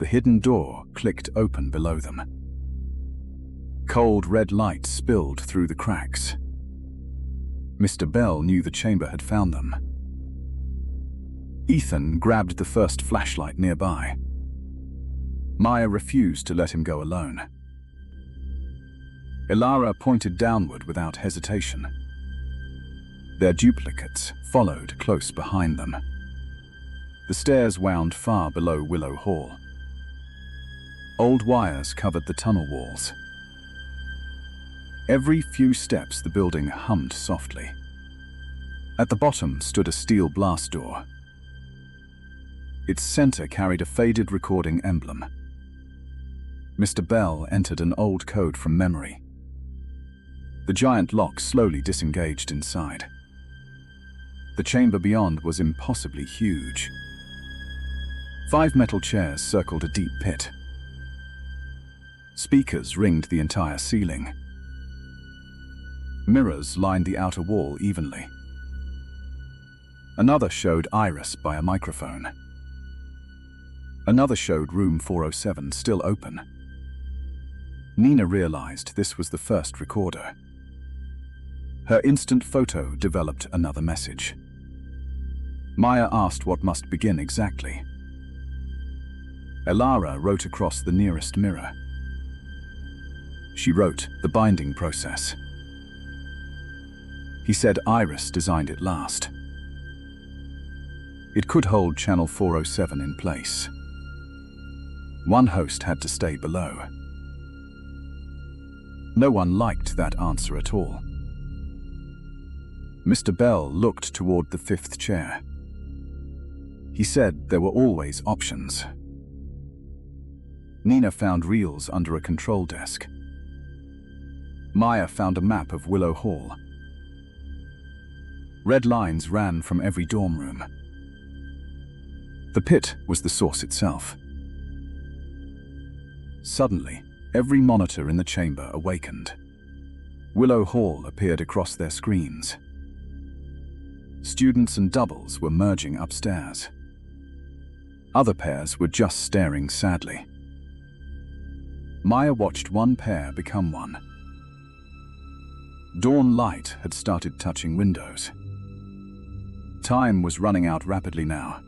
The hidden door clicked open below them. Cold red light spilled through the cracks. Mr. Bell knew the chamber had found them. Ethan grabbed the first flashlight nearby. Maya refused to let him go alone. Ilara pointed downward without hesitation. Their duplicates followed close behind them. The stairs wound far below Willow Hall. Old wires covered the tunnel walls. Every few steps the building hummed softly. At the bottom stood a steel blast door. Its center carried a faded recording emblem. Mr. Bell entered an old code from memory. The giant lock slowly disengaged inside. The chamber beyond was impossibly huge. 5 metal chairs circled a deep pit. Speakers ringed the entire ceiling. Mirrors lined the outer wall evenly. Another showed Iris by a microphone. Another showed room 407 still open. Nina realized this was the first recorder. Her instant photo developed another message. Maya asked what must begin exactly. Ilara wrote across the nearest mirror. She wrote the binding process. He said Iris designed it last. It could hold channel 407 in place. One host had to stay below. No one liked that answer at all. Mr. Bell looked toward the 5th chair. He said there were always options. Nina found reels under a control desk. Maya found a map of Willow Hall. Red lines ran from every dorm room. The pit was the source itself. Suddenly, every monitor in the chamber awakened. Willow Hall appeared across their screens. Students and doubles were merging upstairs. Other pairs were just staring sadly. Maya watched one pair become one. Dawn light had started touching windows. Time was running out rapidly now.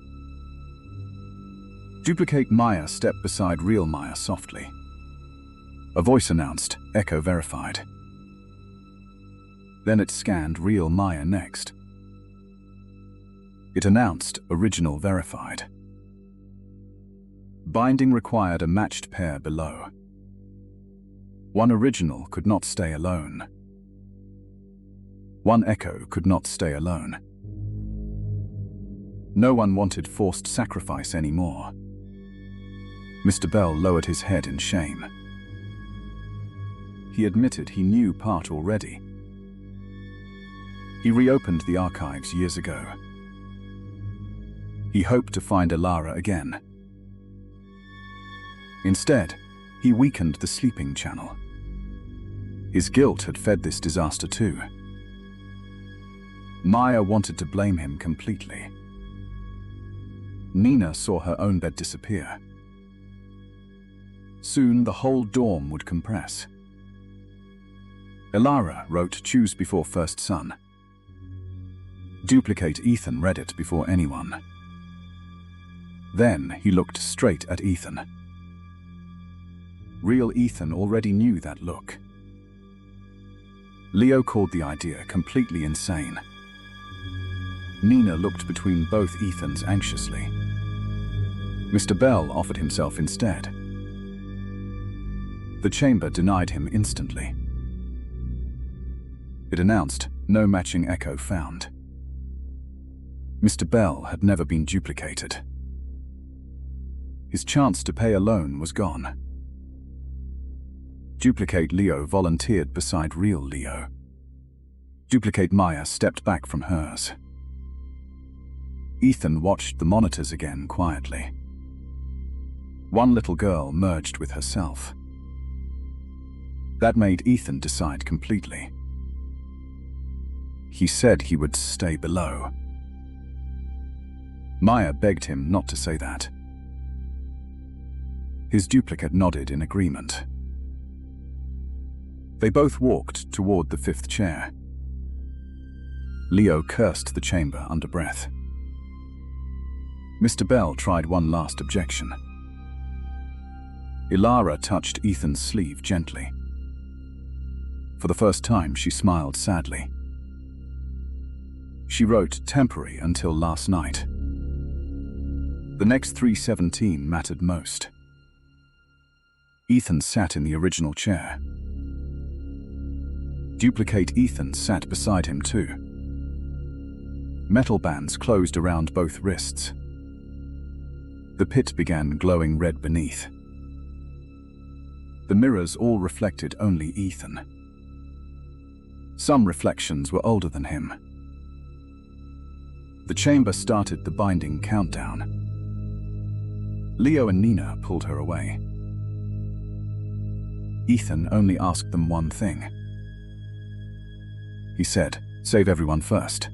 Duplicate Maya stepped beside real Maya softly. A voice announced, "Echo verified." Then it scanned real Maya next. It announced original verified. Binding required a matched pair below. One original could not stay alone. One echo could not stay alone. No one wanted forced sacrifice anymore. Mr. Bell lowered his head in shame. He admitted he knew part already. He reopened the archives years ago. He hoped to find Ilara again. Instead, he weakened the sleeping channel. His guilt had fed this disaster too. Maya wanted to blame him completely. Nina saw her own bed disappear. Soon the whole dorm would compress. Ilara wrote "Choose before first son." Duplicate Ethan read it before anyone. Then he looked straight at Ethan. Real Ethan already knew that look. Leo called the idea completely insane. Nina looked between both Ethans anxiously. Mr. Bell offered himself instead. The chamber denied him instantly. It announced, "No matching echo found." Mr. Bell had never been duplicated. His chance to pay a loan was gone. Duplicate Leo volunteered beside real Leo. Duplicate Maya stepped back from hers. Ethan watched the monitors again quietly. One little girl merged with herself. That made Ethan decide completely. He said he would stay below. Maya begged him not to say that. His duplicate nodded in agreement. They both walked toward the fifth chair. Leo cursed the chamber under breath. Mr. Bell tried one last objection. Ilara touched Ethan's sleeve gently. For the first time, she smiled sadly. She wrote temporary until last night. The next 317 mattered most. Ethan sat in the original chair. Duplicate Ethan sat beside him too. Metal bands closed around both wrists. The pit began glowing red beneath. The mirrors all reflected only Ethan. Some reflections were older than him. The chamber started the binding countdown. Leo and Nina pulled her away. Ethan only asked them one thing. He said, "Save everyone first."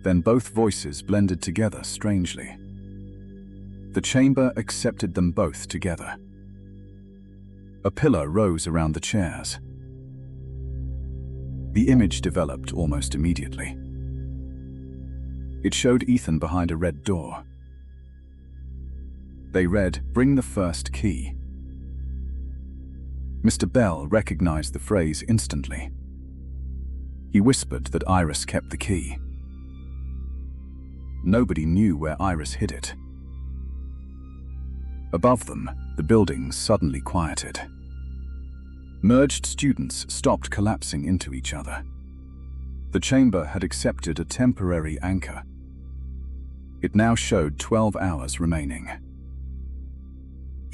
Then both voices blended together strangely. The chamber accepted them both together. A pillar rose around the chairs. The image developed almost immediately. It showed Ethan behind a red door. They read, "Bring the first key." Mr. Bell recognized the phrase instantly. He whispered that Iris kept the key. Nobody knew where Iris hid it. Above them, the buildings suddenly quieted. Merged students stopped collapsing into each other. The chamber had accepted a temporary anchor. It now showed 12 hours remaining.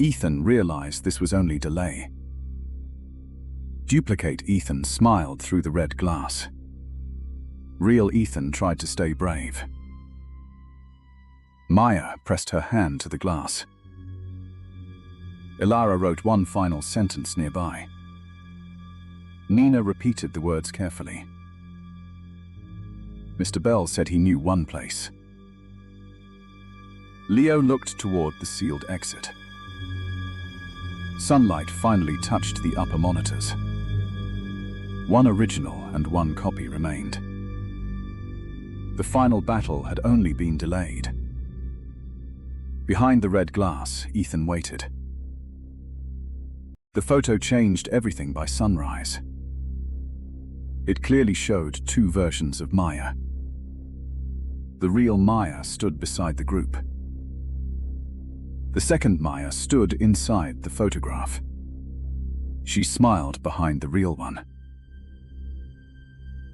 Ethan realized this was only delay. Duplicate Ethan smiled through the red glass. Real Ethan tried to stay brave. Maya pressed her hand to the glass. Ilara wrote one final sentence nearby. Nina repeated the words carefully. Mr. Bell said he knew one place. Leo looked toward the sealed exit. Sunlight finally touched the upper monitors. One original and one copy remained. The final battle had only been delayed. Behind the red glass, Ethan waited. The photo changed everything by sunrise. It clearly showed two versions of Maya. The real Maya stood beside the group. The second Maya stood inside the photograph. She smiled behind the real one.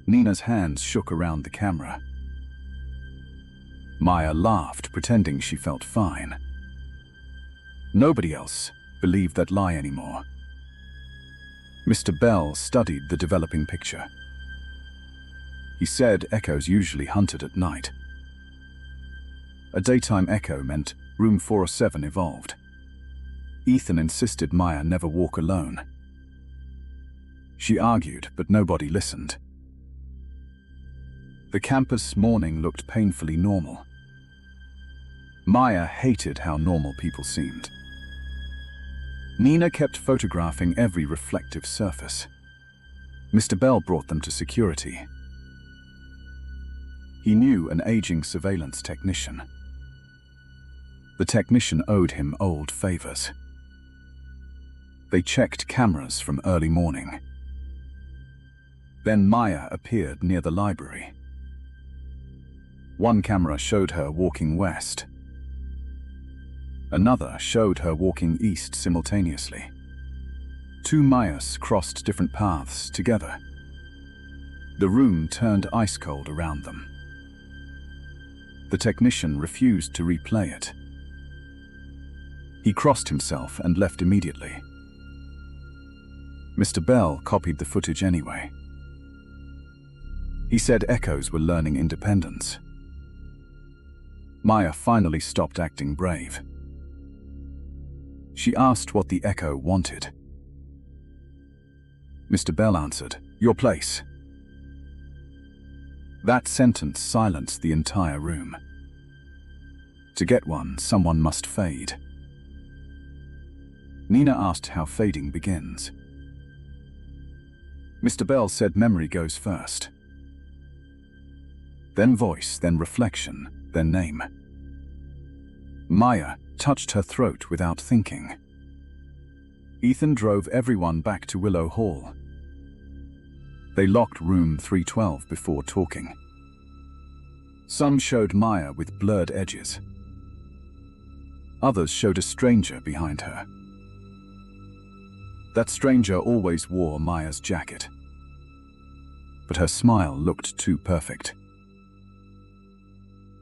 Nina's hands shook around the camera. Maya laughed, pretending she felt fine. Nobody else believed that lie anymore. Mr. Bell studied the developing picture. He said echoes usually hunted at night. A daytime echo meant Room 407 evolved. Ethan insisted Maya never walk alone. She argued, but nobody listened. The campus morning looked painfully normal. Maya hated how normal people seemed. Nina kept photographing every reflective surface. Mr. Bell brought them to security. He knew an aging surveillance technician. The technician owed him old favors. They checked cameras from early morning. Then Maya appeared near the library. One camera showed her walking west. Another showed her walking east simultaneously. Two Mayas crossed different paths together. The room turned ice-cold around them. The technician refused to replay it. He crossed himself and left immediately. Mr. Bell copied the footage anyway. He said echoes were learning independence. Maya finally stopped acting brave. She asked what the echo wanted. Mr. Bell answered, "Your place." That sentence silenced the entire room. To get one, someone must fade. Nina asked how fading begins. Mr. Bell said memory goes first. Then voice, then reflection, then name. Maya touched her throat without thinking. Ethan drove everyone back to Willow Hall. They locked room 312 before talking. Some showed Maya with blurred edges. Others showed a stranger behind her. That stranger always wore Maya's jacket. But her smile looked too perfect.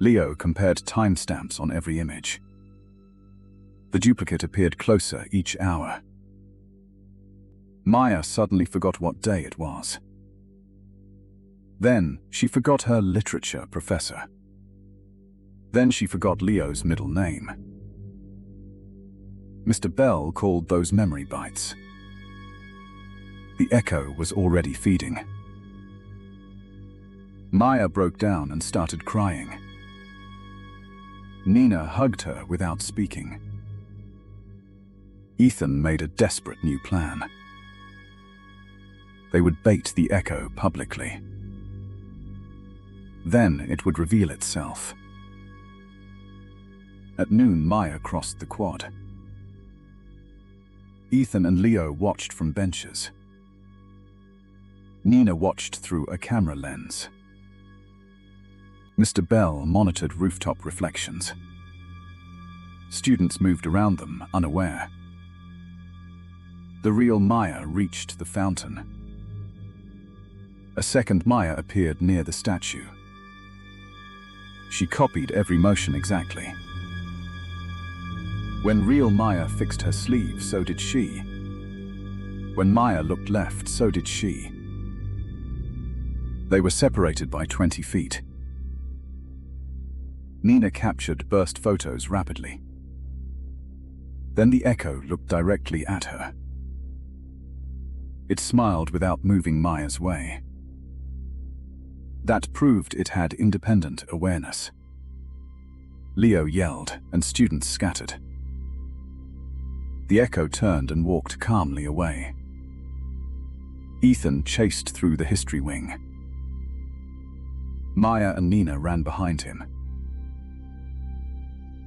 Leo compared timestamps on every image. The duplicate appeared closer each hour. Maya suddenly forgot what day it was. Then she forgot her literature professor. Then she forgot Leo's middle name. Mr. Bell called those memory bites. The echo was already feeding. Maya broke down and started crying. Nina hugged her without speaking. Ethan made a desperate new plan. They would bait the echo publicly. Then it would reveal itself. At noon, Maya crossed the quad. Ethan and Leo watched from benches. Nina watched through a camera lens. Mr. Bell monitored rooftop reflections. Students moved around them, unaware. The real Maya reached the fountain. A second Maya appeared near the statue. She copied every motion exactly. When real Maya fixed her sleeve, so did she. When Maya looked left, so did she. They were separated by 20 feet. Nina captured burst photos rapidly. Then the echo looked directly at her. It smiled without moving Maya's way. That proved it had independent awareness. Leo yelled, and students scattered. The echo turned and walked calmly away. Ethan chased through the history wing. Maya and Nina ran behind him.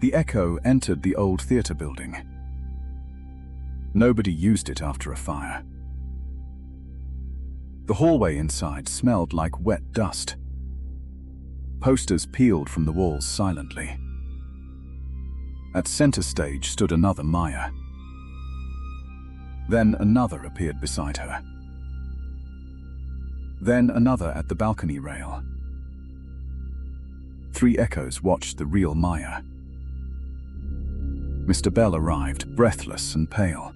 The echo entered the old theater building. Nobody used it after a fire. The hallway inside smelled like wet dust. Posters peeled from the walls silently. At center stage stood another Maya. Then another appeared beside her. Then another at the balcony rail. 3 echoes watched the real Maya. Mr. Bell arrived, breathless and pale.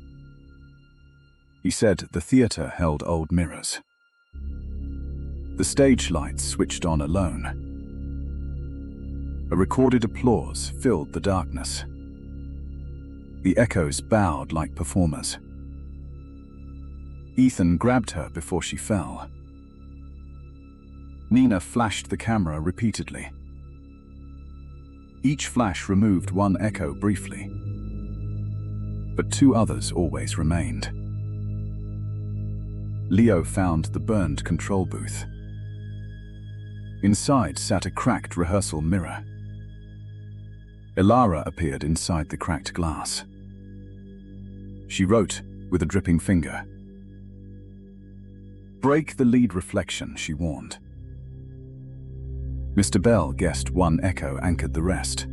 He said the theater held old mirrors. The stage lights switched on alone. A recorded applause filled the darkness. The echoes bowed like performers. Ethan grabbed her before she fell. Nina flashed the camera repeatedly. Each flash removed one echo briefly, but 2 others always remained. Leo found the burned control booth. Inside sat a cracked rehearsal mirror. Elara appeared inside the cracked glass. She wrote with a dripping finger. "Break the lead reflection," she warned. Mr. Bell guessed one echo anchored the rest.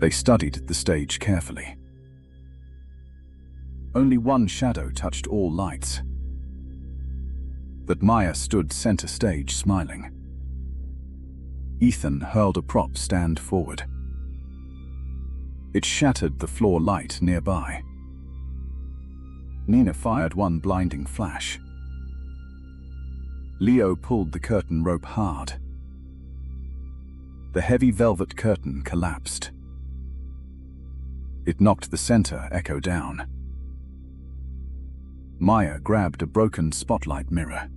They studied the stage carefully. Only one shadow touched all lights. That Maya stood center stage smiling. Ethan hurled a prop stand forward. It shattered the floor light nearby. Nina fired one blinding flash. Leo pulled the curtain rope hard. The heavy velvet curtain collapsed. It knocked the center echo down. Maya grabbed a broken spotlight mirror.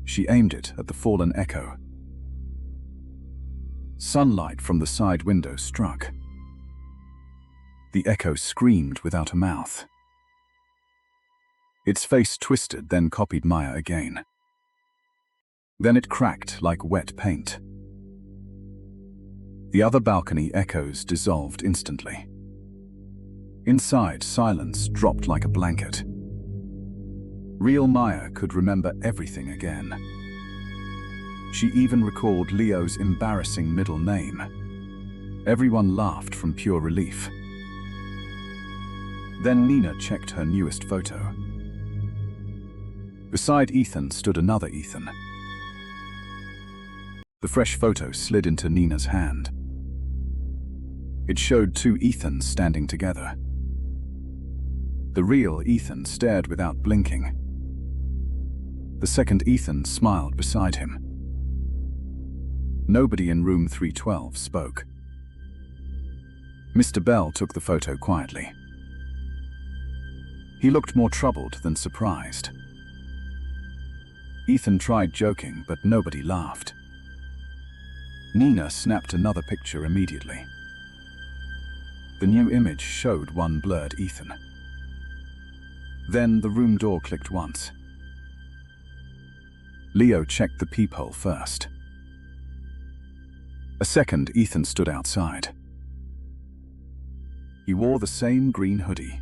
She aimed it at the fallen echo. Sunlight from the side window struck. The echo screamed without a mouth. Its face twisted, then copied Maya again. Then it cracked like wet paint. The other balcony echoes dissolved instantly. Inside, silence dropped like a blanket. Real Maya could remember everything again. She even recalled Leo's embarrassing middle name. Everyone laughed from pure relief. Then Nina checked her newest photo. Beside Ethan stood another Ethan. The fresh photo slid into Nina's hand. It showed two Ethans standing together. The real Ethan stared without blinking. The second Ethan smiled beside him. Nobody in room 312 spoke. Mr. Bell took the photo quietly. He looked more troubled than surprised. Ethan tried joking, but nobody laughed. Nina snapped another picture immediately. The new image showed one blurred Ethan. Then the room door clicked once. Leo checked the peephole first. A second Ethan stood outside. He wore the same green hoodie.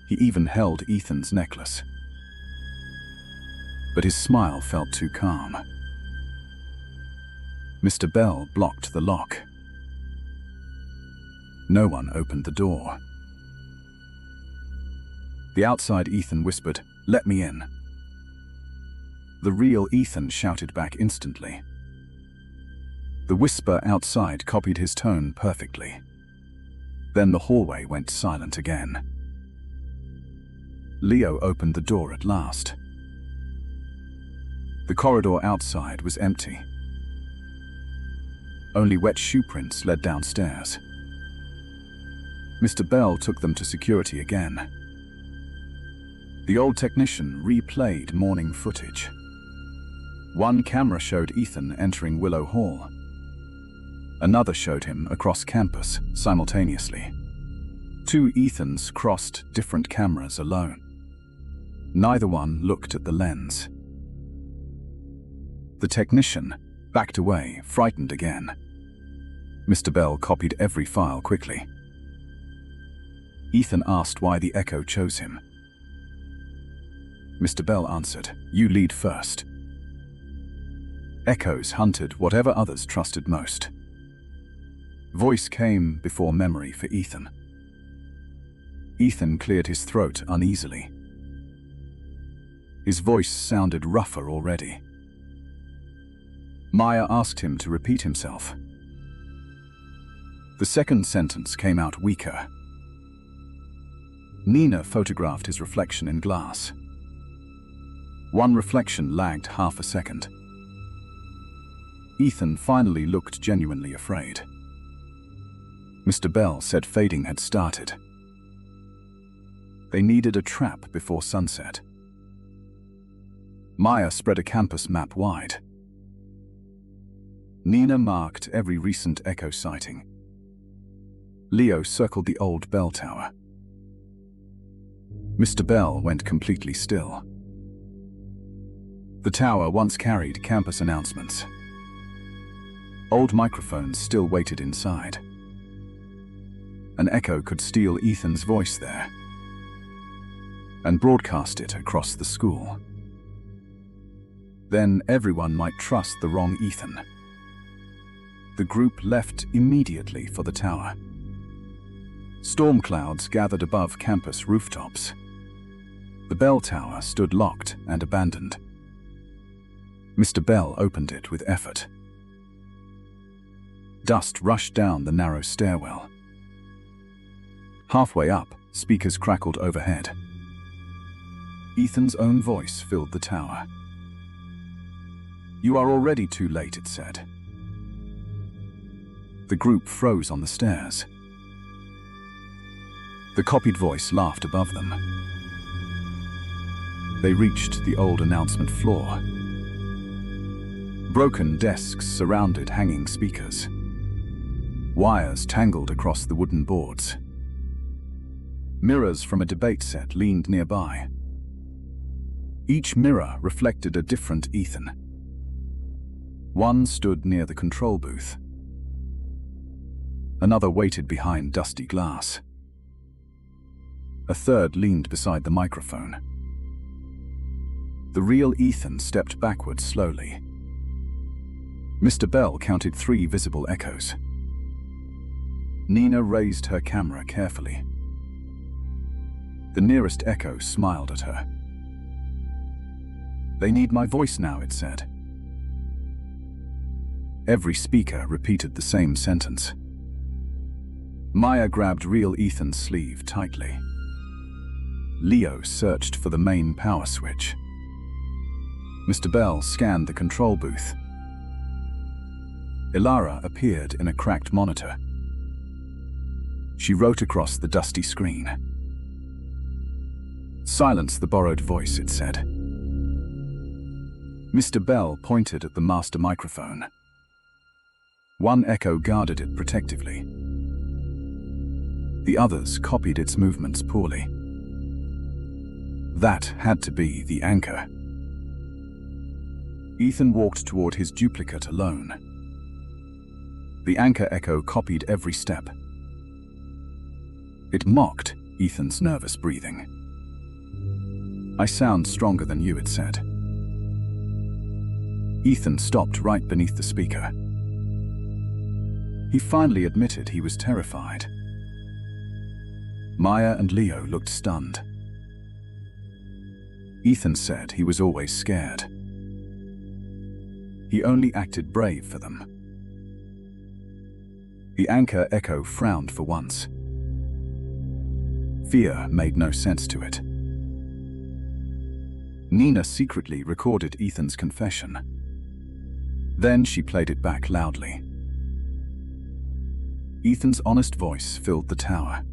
He even held Ethan's necklace. But his smile felt too calm. Mr. Bell blocked the lock. No one opened the door. The outside Ethan whispered, "Let me in." The real Ethan shouted back instantly. The whisper outside copied his tone perfectly. Then the hallway went silent again. Leo opened the door at last. The corridor outside was empty. Only wet shoe prints led downstairs. Mr. Bell took them to security again. The old technician replayed morning footage. One camera showed Ethan entering Willow Hall. Another showed him across campus simultaneously. Two Ethans crossed different cameras alone. Neither one looked at the lens. The technician backed away, frightened again. Mr. Bell copied every file quickly. Ethan asked why the echo chose him. Mr. Bell answered, "You lead first." Echoes hunted whatever others trusted most. Voice came before memory for Ethan. Ethan cleared his throat uneasily. His voice sounded rougher already. Maya asked him to repeat himself. The second sentence came out weaker. Nina photographed his reflection in glass. One reflection lagged half a second. Ethan finally looked genuinely afraid. Mr. Bell said fading had started. They needed a trap before sunset. Maya spread a campus map wide. Nina marked every recent echo sighting. Leo circled the old bell tower. Mr. Bell went completely still. The tower once carried campus announcements. Old microphones still waited inside. An echo could steal Ethan's voice there and broadcast it across the school. Then everyone might trust the wrong Ethan. The group left immediately for the tower. Storm clouds gathered above campus rooftops. The bell tower stood locked and abandoned. Mr. Bell opened it with effort. Dust rushed down the narrow stairwell. Halfway up, speakers crackled overhead. Ethan's own voice filled the tower. "You are already too late," it said. The group froze on the stairs. The copied voice laughed above them. They reached the old announcement floor. Broken desks surrounded hanging speakers. Wires tangled across the wooden boards. Mirrors from a debate set leaned nearby. Each mirror reflected a different Ethan. One stood near the control booth. Another waited behind dusty glass. A third leaned beside the microphone. The real Ethan stepped backward slowly. Mr. Bell counted 3 visible echoes. Nina raised her camera carefully. The nearest echo smiled at her. "They need my voice now," it said. Every speaker repeated the same sentence. Maya grabbed real Ethan's sleeve tightly. Leo searched for the main power switch. Mr. Bell scanned the control booth. Ilara appeared in a cracked monitor. She wrote across the dusty screen. "Silence the borrowed voice," it said. Mr. Bell pointed at the master microphone. One echo guarded it protectively. The others copied its movements poorly. That had to be the anchor. Ethan walked toward his duplicate alone. The anchor echo copied every step. It mocked Ethan's nervous breathing. "I sound stronger than you," it said. Ethan stopped right beneath the speaker. He finally admitted he was terrified. Maya and Leo looked stunned. Ethan said he was always scared. He only acted brave for them. The anchor echo frowned for once. Fear made no sense to it. Nina secretly recorded Ethan's confession. Then she played it back loudly. Ethan's honest voice filled the tower.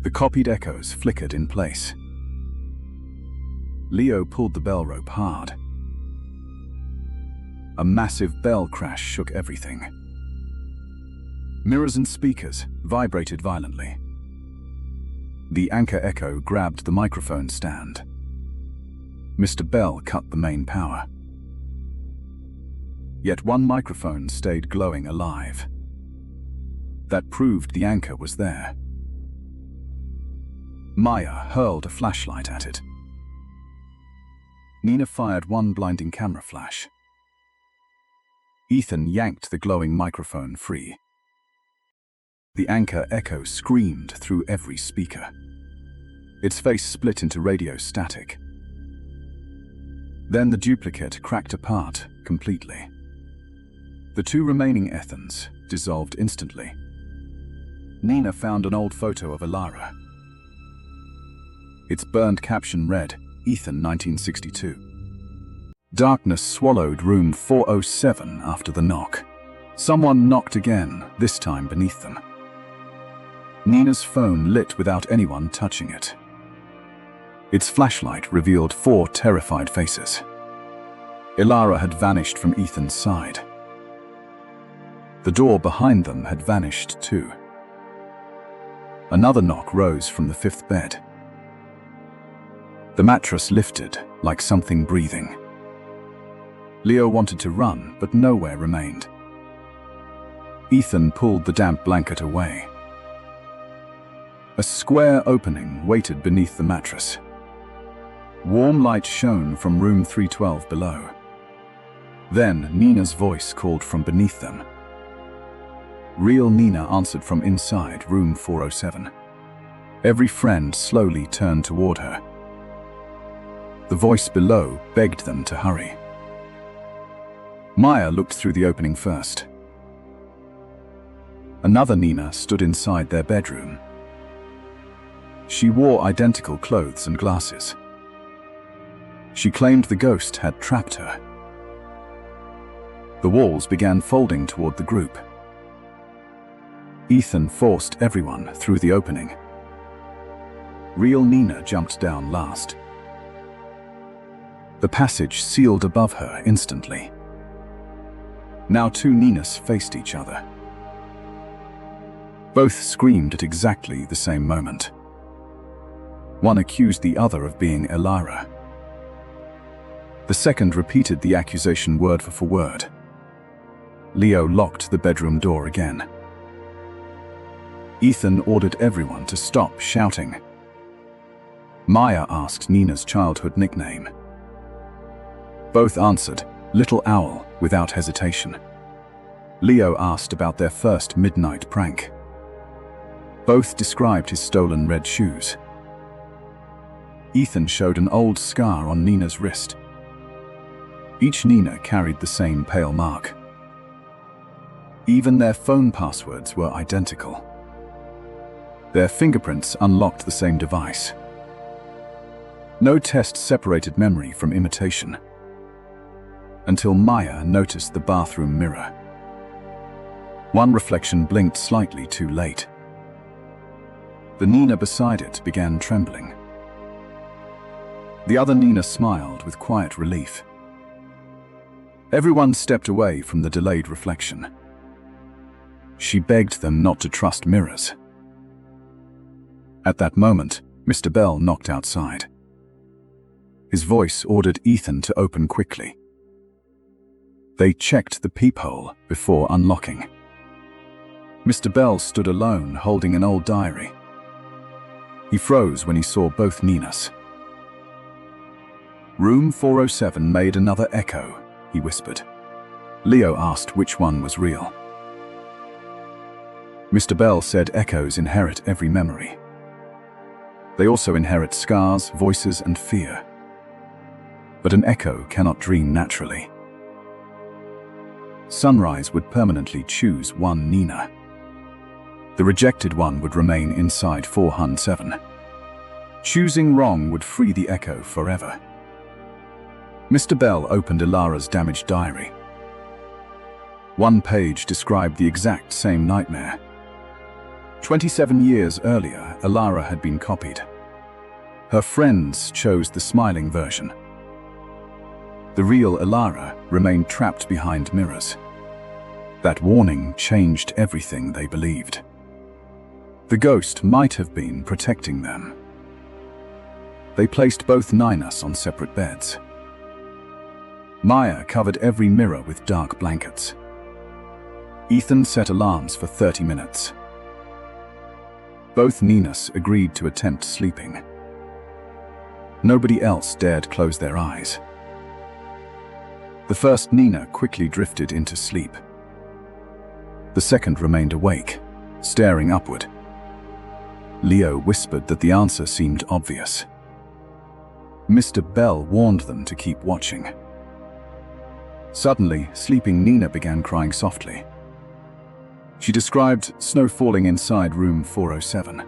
The copied echoes flickered in place. Leo pulled the bell rope hard. A massive bell crash shook everything. Mirrors and speakers vibrated violently. The anchor echo grabbed the microphone stand. Mr. Bell cut the main power. Yet one microphone stayed glowing alive. That proved the anchor was there. Maya hurled a flashlight at it. Nina fired one blinding camera flash. Ethan yanked the glowing microphone free. The anchor echo screamed through every speaker. Its face split into radio static. Then the duplicate cracked apart completely. The 2 remaining Ethans dissolved instantly. Nina found an old photo of Ilara. Its burned caption read, "Ethan 1962. Darkness swallowed room 407 after the knock. Someone knocked again, this time beneath them." Nina's phone lit without anyone touching it. Its flashlight revealed 4 terrified faces. Ilara had vanished from Ethan's side. The door behind them had vanished too. Another knock rose from the 5th bed. The mattress lifted like something breathing. Leo wanted to run, but nowhere remained. Ethan pulled the damp blanket away. A square opening waited beneath the mattress. Warm light shone from room 312 below. Then Nina's voice called from beneath them. Real Nina answered from inside room 407. Every friend slowly turned toward her. The voice below begged them to hurry. Maya looked through the opening first. Another Nina stood inside their bedroom. She wore identical clothes and glasses. She claimed the ghost had trapped her. The walls began folding toward the group. Ethan forced everyone through the opening. Real Nina jumped down last. The passage sealed above her instantly. Now 2 Ninas faced each other. Both screamed at exactly the same moment. One accused the other of being Elira. The second repeated the accusation word for word. Leo locked the bedroom door again. Ethan ordered everyone to stop shouting. Maya asked Nina's childhood nickname. Both answered, Little Owl, without hesitation. Leo asked about their first midnight prank. Both described his stolen red shoes. Ethan showed an old scar on Nina's wrist. Each Nina carried the same pale mark. Even their phone passwords were identical. Their fingerprints unlocked the same device. No test separated memory from imitation. Until Maya noticed the bathroom mirror. One reflection blinked slightly too late. The Nina beside it began trembling. The other Nina smiled with quiet relief. Everyone stepped away from the delayed reflection. She begged them not to trust mirrors. At that moment, Mr. Bell knocked outside. His voice ordered Ethan to open quickly. They checked the peephole before unlocking. Mr. Bell stood alone, holding an old diary. He froze when he saw both Ninas. Room 407 made another echo, he whispered. Leo asked which one was real. Mr. Bell said echoes inherit every memory. They also inherit scars, voices, and fear. But an echo cannot dream naturally. Sunrise would permanently choose one Nina. The rejected one would remain inside 407. Choosing wrong would free the echo forever. Mr. Bell opened Elira's damaged diary. One page described the exact same nightmare. 27 years earlier, Elira had been copied. Her friends chose the smiling version. The real Elira remained trapped behind mirrors. That warning changed everything they believed. The ghost might have been protecting them. They placed both Ninas on separate beds. Maya covered every mirror with dark blankets. Ethan set alarms for 30 minutes. Both Ninas agreed to attempt sleeping. Nobody else dared close their eyes. The first Nina quickly drifted into sleep. The second remained awake, staring upward. Leo whispered that the answer seemed obvious. Mr. Bell warned them to keep watching. Suddenly, sleeping Nina began crying softly. She described snow falling inside room 407.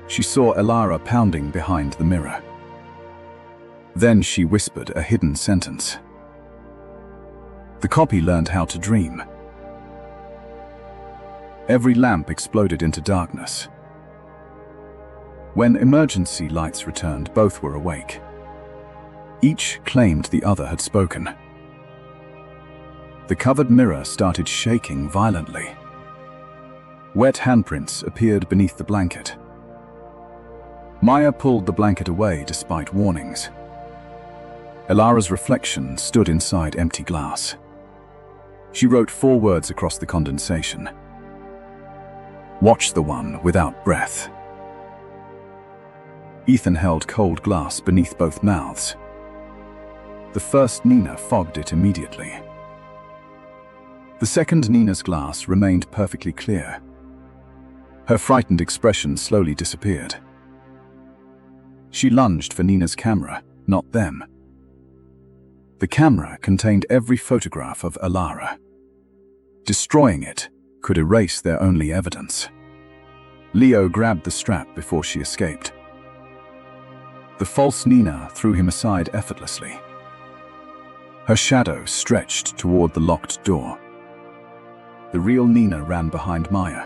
She saw Elira pounding behind the mirror. Then she whispered a hidden sentence. The copy learned how to dream. Every lamp exploded into darkness. When emergency lights returned, both were awake. Each claimed the other had spoken. The covered mirror started shaking violently. Wet handprints appeared beneath the blanket. Maya pulled the blanket away despite warnings. Elira's reflection stood inside empty glass. She wrote 4 words across the condensation. Watch the one without breath. Ethan held cold glass beneath both mouths. The first Nina fogged it immediately. The second Nina's glass remained perfectly clear. Her frightened expression slowly disappeared. She lunged for Nina's camera, not them. The camera contained every photograph of Elira. Destroying it could erase their only evidence. Leo grabbed the strap before she escaped. The false Nina threw him aside effortlessly. Her shadow stretched toward the locked door. The real Nina ran behind Maya.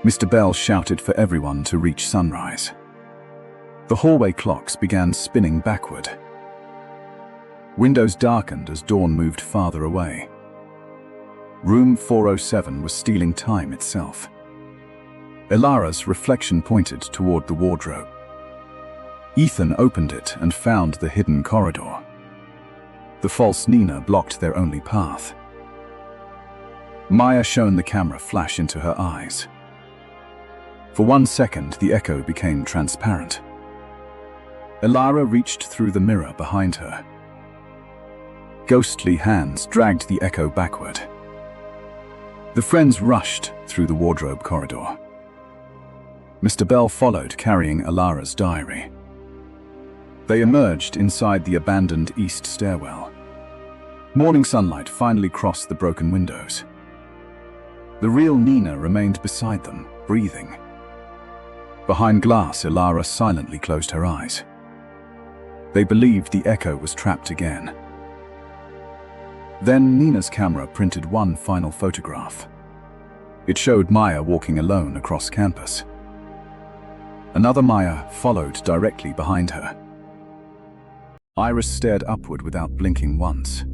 Mr. Bell shouted for everyone to reach sunrise. The hallway clocks began spinning backward. Windows darkened as dawn moved farther away. Room 407 was stealing time itself. Ilara's reflection pointed toward the wardrobe. Ethan opened it and found the hidden corridor. The false Nina blocked their only path. Maya shone the camera flash into her eyes. For 1 second, the echo became transparent. Ilara reached through the mirror behind her. Ghostly hands dragged the echo backward. The friends rushed through the wardrobe corridor. Mr. Bell followed, carrying Ilara's diary. They emerged inside the abandoned east stairwell. Morning sunlight finally crossed the broken windows. The real Nina remained beside them, breathing. Behind glass, Ilara silently closed her eyes. They believed the echo was trapped again. Then Nina's camera printed one final photograph. It showed Maya walking alone across campus. Another Maya followed directly behind her. Iris stared upward without blinking once.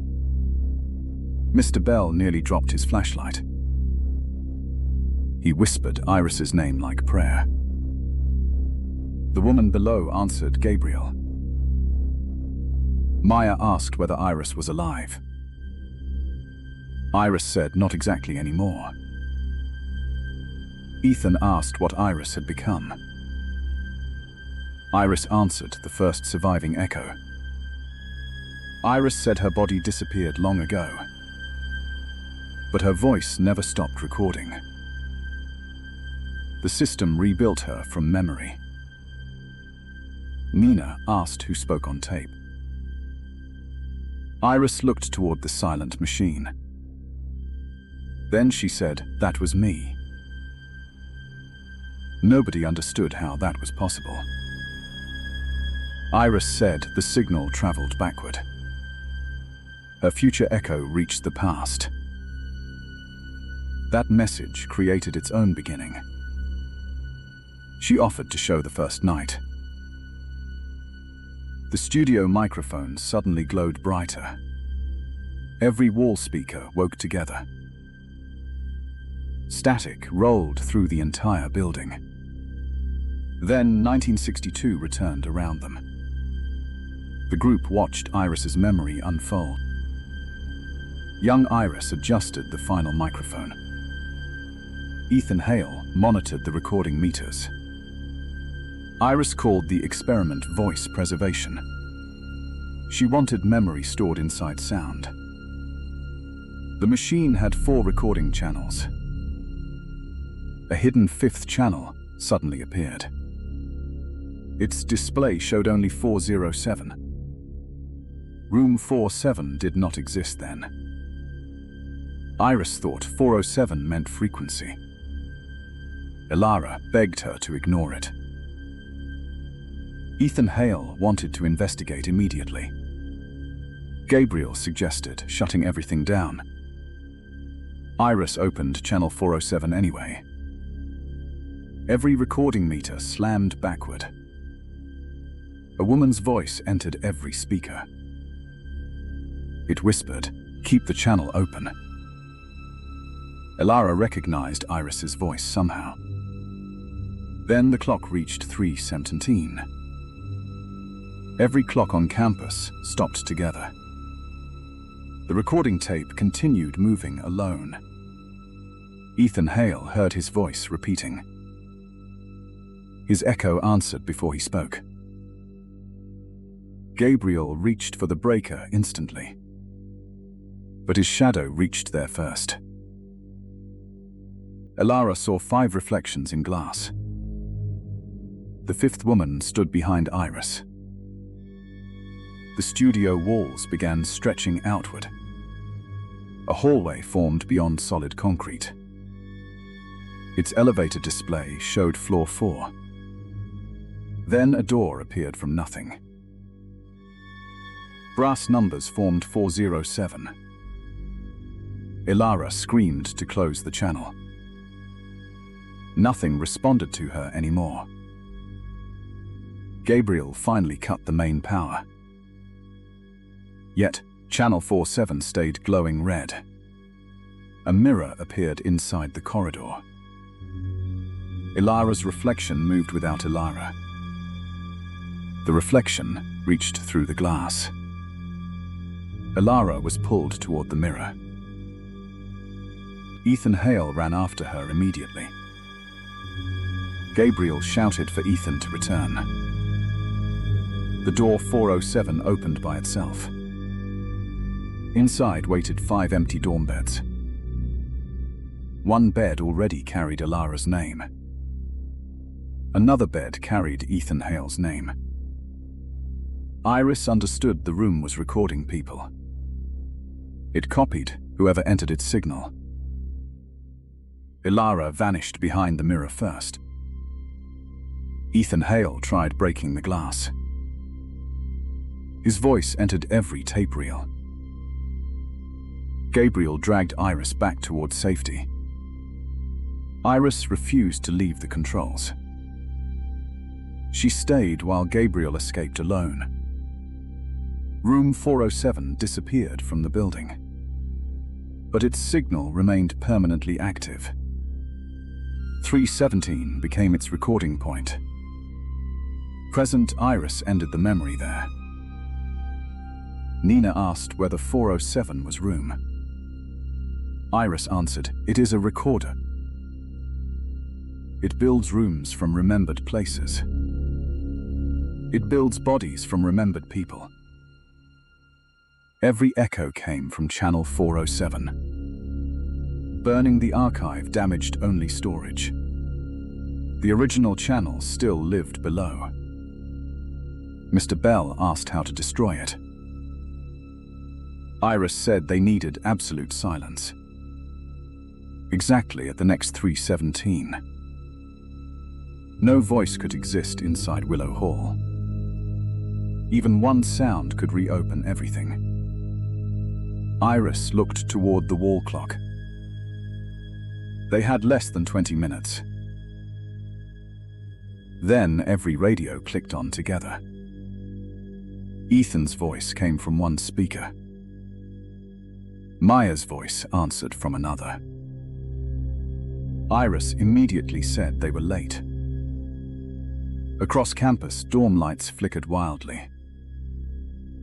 Mr. Bell nearly dropped his flashlight. He whispered Iris's name like prayer. The woman below answered Gabriel. Maya asked whether Iris was alive. Iris said not exactly anymore. Ethan asked what Iris had become. Iris answered the first surviving echo. Iris said her body disappeared long ago, but her voice never stopped recording. The system rebuilt her from memory. Nina asked who spoke on tape. Iris looked toward the silent machine. Then she said, "That was me." Nobody understood how that was possible. Iris said the signal traveled backward. Her future echo reached the past. That message created its own beginning. She offered to show the first night. The studio microphones suddenly glowed brighter. Every wall speaker woke together. Static rolled through the entire building. Then 1962 returned around them. The group watched Iris's memory unfold. Young Iris adjusted the final microphone. Ethan Hale monitored the recording meters. Iris called the experiment voice preservation. She wanted memory stored inside sound. The machine had 4 recording channels. A hidden 5th channel suddenly appeared. Its display showed only 407. Room 47 did not exist then. Iris thought 407 meant frequency. Ilara begged her to ignore it. Ethan Hale wanted to investigate immediately. Gabriel suggested shutting everything down. Iris opened channel 407 anyway. Every recording meter slammed backward. A woman's voice entered every speaker. It whispered, "Keep the channel open." Ilara recognized Iris's voice somehow. Then the clock reached 3:17. Every clock on campus stopped together. The recording tape continued moving alone. Ethan Hale heard his voice repeating. His echo answered before he spoke. Gabriel reached for the breaker instantly, but his shadow reached there first. Ilara saw 5 reflections in glass. The 5th woman stood behind Iris. The studio walls began stretching outward. A hallway formed beyond solid concrete. Its elevator display showed floor 4. Then a door appeared from nothing. Brass numbers formed 407. Ilara screamed to close the channel. Nothing responded to her anymore. Gabriel finally cut the main power. Yet, channel 47 stayed glowing red. a mirror appeared inside the corridor. Ilara's reflection moved without Ilara. The reflection reached through the glass. Ilara was pulled toward the mirror. Ethan Hale ran after her immediately. Gabriel shouted for Ethan to return. The door 407 opened by itself. Inside waited 5 empty dorm beds. One bed already carried Ilara's name. Another bed carried Ethan Hale's name. Iris understood the room was recording people. It copied whoever entered its signal. Ilara vanished behind the mirror first. Ethan Hale tried breaking the glass. His voice entered every tape reel. Gabriel dragged Iris back towards safety. Iris refused to leave the controls. She stayed while Gabriel escaped alone. Room 407 disappeared from the building, but its signal remained permanently active. 317 became its recording point. Present Iris ended the memory there. Nina asked whether 407 was room. Iris answered, "It is a recorder. It builds rooms from remembered places. It builds bodies from remembered people." Every echo came from channel 407. Burning the archive damaged only storage. The original channel still lived below. Mr. Bell asked how to destroy it. Iris said they needed absolute silence. Exactly at the next 317. No voice could exist inside Willow Hall. Even one sound could reopen everything. Iris looked toward the wall clock. They had less than 20 minutes. Then every radio clicked on together. Ethan's voice came from one speaker. Maya's voice answered from another. Iris immediately said they were late. Across campus, dorm lights flickered wildly.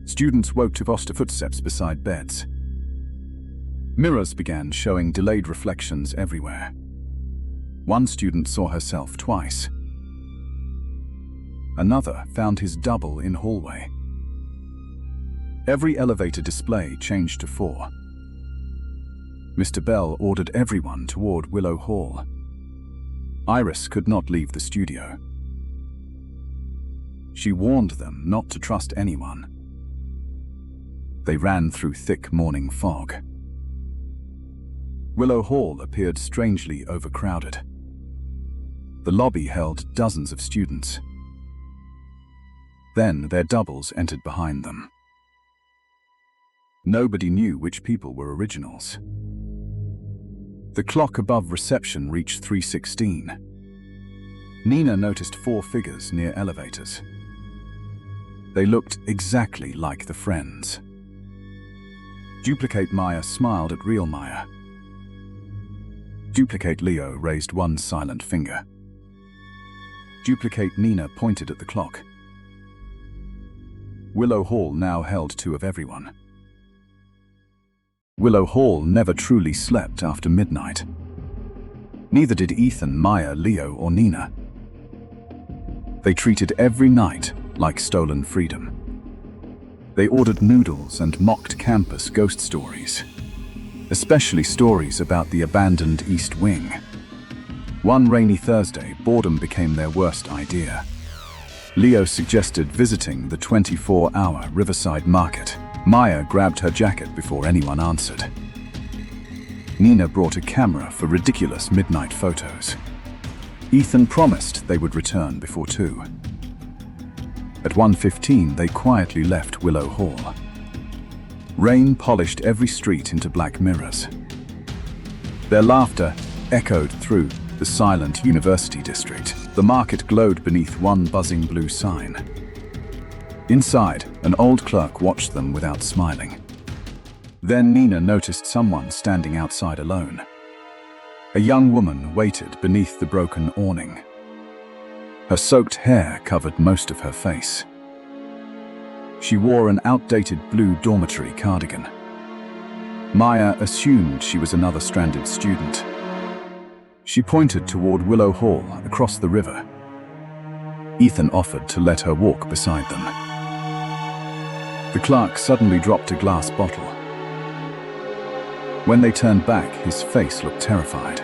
Students woke to footsteps beside beds. Mirrors began showing delayed reflections everywhere. One student saw herself twice. Another found his double in hallway. Every elevator display changed to 4. Mr. Bell ordered everyone toward Willow Hall. Iris could not leave the studio. She warned them not to trust anyone. They ran through thick morning fog. Willow Hall appeared strangely overcrowded. The lobby held dozens of students. Then their doubles entered behind them. Nobody knew which people were originals. The clock above reception reached 316. Nina noticed 4 figures near elevators. They looked exactly like the friends. Duplicate Maya smiled at real Maya. Duplicate Leo raised one silent finger. Duplicate Nina pointed at the clock. Willow Hall now held 2 of everyone. Willow Hall never truly slept after midnight. Neither did Ethan, Maya, Leo, or Nina. They treated every night like stolen freedom. They ordered noodles and mocked campus ghost stories, especially stories about the abandoned East Wing. One rainy Thursday, boredom became their worst idea. Leo suggested visiting the 24-hour Riverside Market. Maya grabbed her jacket before anyone answered. Nina brought a camera for ridiculous midnight photos. Ethan promised they would return before 2. At 1:15, they quietly left Willow Hall. Rain polished every street into black mirrors. Their laughter echoed through the silent university district. The market glowed beneath one buzzing blue sign. Inside, an old clerk watched them without smiling. Then Nina noticed someone standing outside alone. A young woman waited beneath the broken awning. Her soaked hair covered most of her face. She wore an outdated blue dormitory cardigan. Maya assumed she was another stranded student. She pointed toward Willow Hall across the river. Ethan offered to let her walk beside them. The clerk suddenly dropped a glass bottle. When they turned back, his face looked terrified.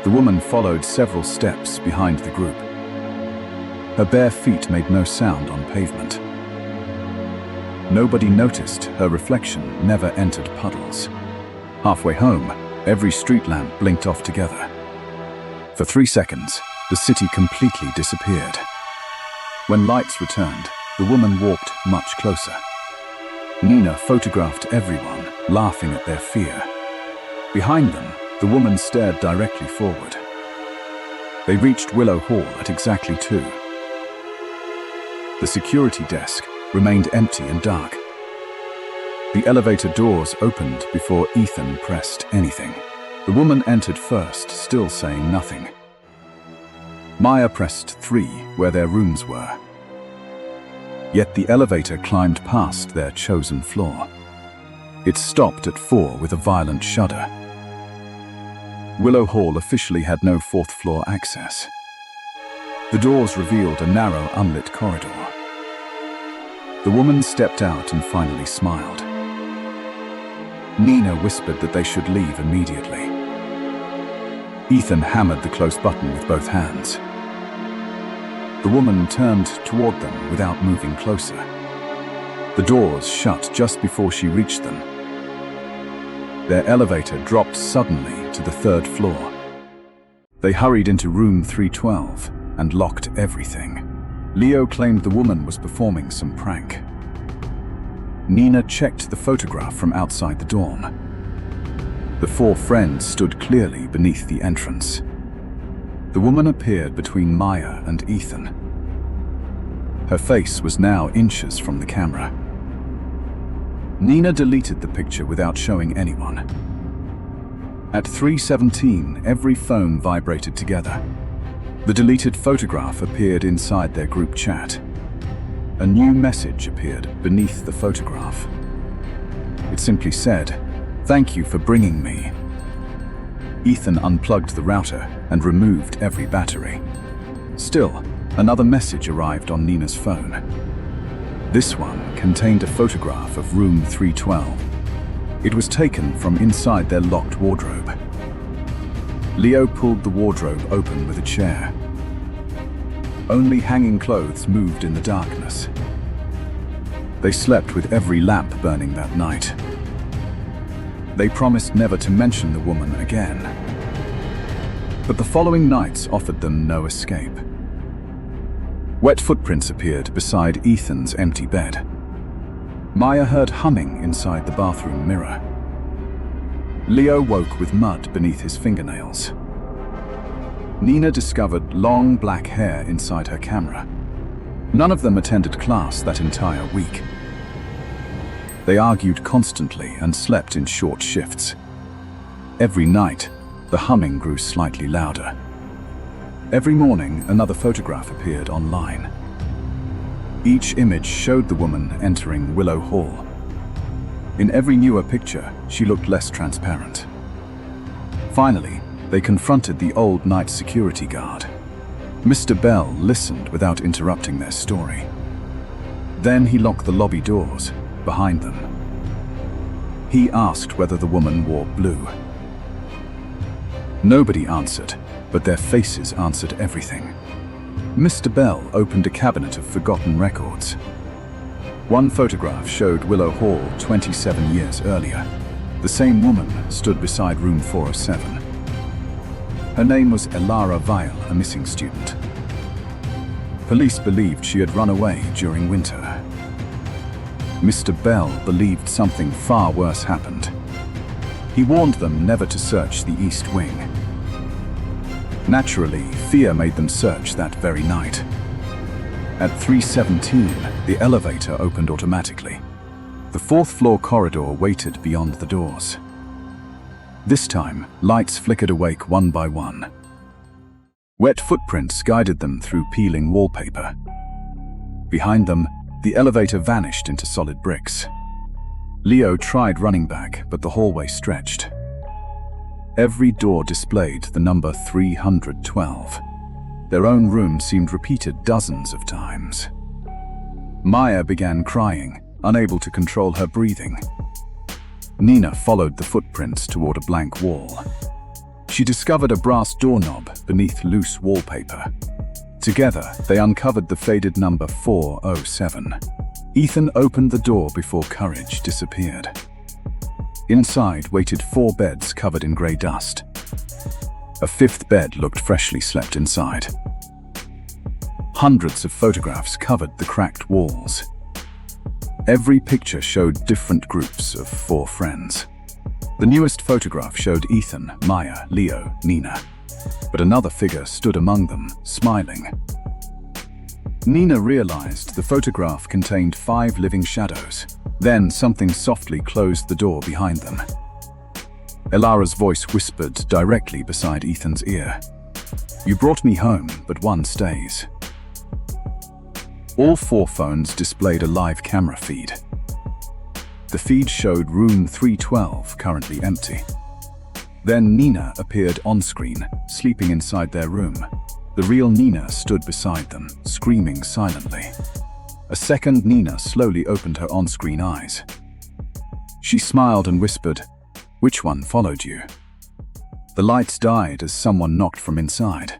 The woman followed several steps behind the group. Her bare feet made no sound on pavement. Nobody noticed her reflection never entered puddles. Halfway home, every street lamp blinked off together. For 3 seconds, the city completely disappeared. When lights returned, the woman walked much closer. Nina photographed everyone, laughing at their fear. Behind them, the woman stared directly forward. They reached Willow Hall at exactly 2. The security desk remained empty and dark. The elevator doors opened before Ethan pressed anything. The woman entered first, still saying nothing. Maya pressed 3 where their rooms were. Yet the elevator climbed past their chosen floor. It stopped at 4 with a violent shudder. Willow Hall officially had no 4th floor access. The doors revealed a narrow, unlit corridor. The woman stepped out and finally smiled. Nina whispered that they should leave immediately. Ethan hammered the close button with both hands. The woman turned toward them without moving closer. The doors shut just before she reached them. Their elevator dropped suddenly to the 3rd floor. They hurried into room 312 and locked everything. Leo claimed the woman was performing some prank. Nina checked the photograph from outside the dorm. The 4 friends stood clearly beneath the entrance. The woman appeared between Maya and Ethan. Her face was now inches from the camera. Nina deleted the picture without showing anyone. At 3:17, every phone vibrated together. The deleted photograph appeared inside their group chat. A new message appeared beneath the photograph. It simply said, "Thank you for bringing me." Ethan unplugged the router and removed every battery. Still, another message arrived on Nina's phone. This one contained a photograph of room 312. It was taken from inside their locked wardrobe. Leo pulled the wardrobe open with a chair. Only hanging clothes moved in the darkness. They slept with every lamp burning that night. They promised never to mention the woman again. But the following nights offered them no escape. Wet footprints appeared beside Ethan's empty bed. Maya heard humming inside the bathroom mirror. Leo woke with mud beneath his fingernails. Nina discovered long black hair inside her camera. None of them attended class that entire week. They argued constantly and slept in short shifts. Every night, the humming grew slightly louder. Every morning, another photograph appeared online. Each image showed the woman entering Willow Hall. In every newer picture, she looked less transparent. Finally, they confronted the old night security guard. Mr. Bell listened without interrupting their story. Then he locked the lobby doors behind them. He asked whether the woman wore blue. Nobody answered, but their faces answered everything. Mr. Bell opened a cabinet of forgotten records. One photograph showed Willow Hall 27 years earlier. The same woman stood beside room 407. Her name was Elara Weil, a missing student. Police believed she had run away during winter. Mr. Bell believed something far worse happened. He warned them never to search the East Wing. Naturally, fear made them search that very night. At 3:17, the elevator opened automatically. The The fourth-floor corridor waited beyond the doors. This time, lights flickered awake one by one. Wet footprints guided them through peeling wallpaper. Behind them, the elevator vanished into solid bricks. Leo tried running back, but the hallway stretched. Every door displayed the number 312. Their own room seemed repeated dozens of times. Maya began crying, unable to control her breathing. Nina followed the footprints toward a blank wall. She discovered a brass doorknob beneath loose wallpaper. Together, they uncovered the faded number 407. Ethan opened the door before courage disappeared. Inside waited 4 beds covered in grey dust. A 5th bed looked freshly slept inside. Hundreds of photographs covered the cracked walls. Every picture showed different groups of 4 friends. The newest photograph showed Ethan, Maya, Leo, Nina. But another figure stood among them, smiling. Nina realized the photograph contained 5 living shadows. Then something softly closed the door behind them. Elara's voice whispered directly beside Ethan's ear. "You brought me home, but one stays." All 4 phones displayed a live camera feed. The feed showed room 312 currently empty. Then Nina appeared on-screen, sleeping inside their room. The real Nina stood beside them, screaming silently. A second Nina slowly opened her on-screen eyes. She smiled and whispered, "Which one followed you?" The lights died as someone knocked from inside.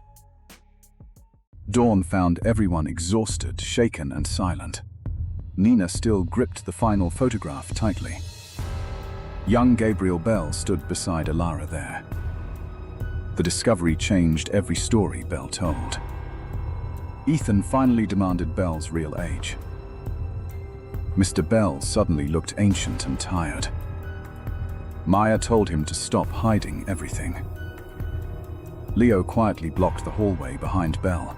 Dawn found everyone exhausted, shaken, and silent. Nina still gripped the final photograph tightly. Young Gabriel Bell stood beside Elara there. The discovery changed every story Bell told. Ethan finally demanded Bell's real age. Mr. Bell suddenly looked ancient and tired. Maya told him to stop hiding everything. Leo quietly blocked the hallway behind Bell.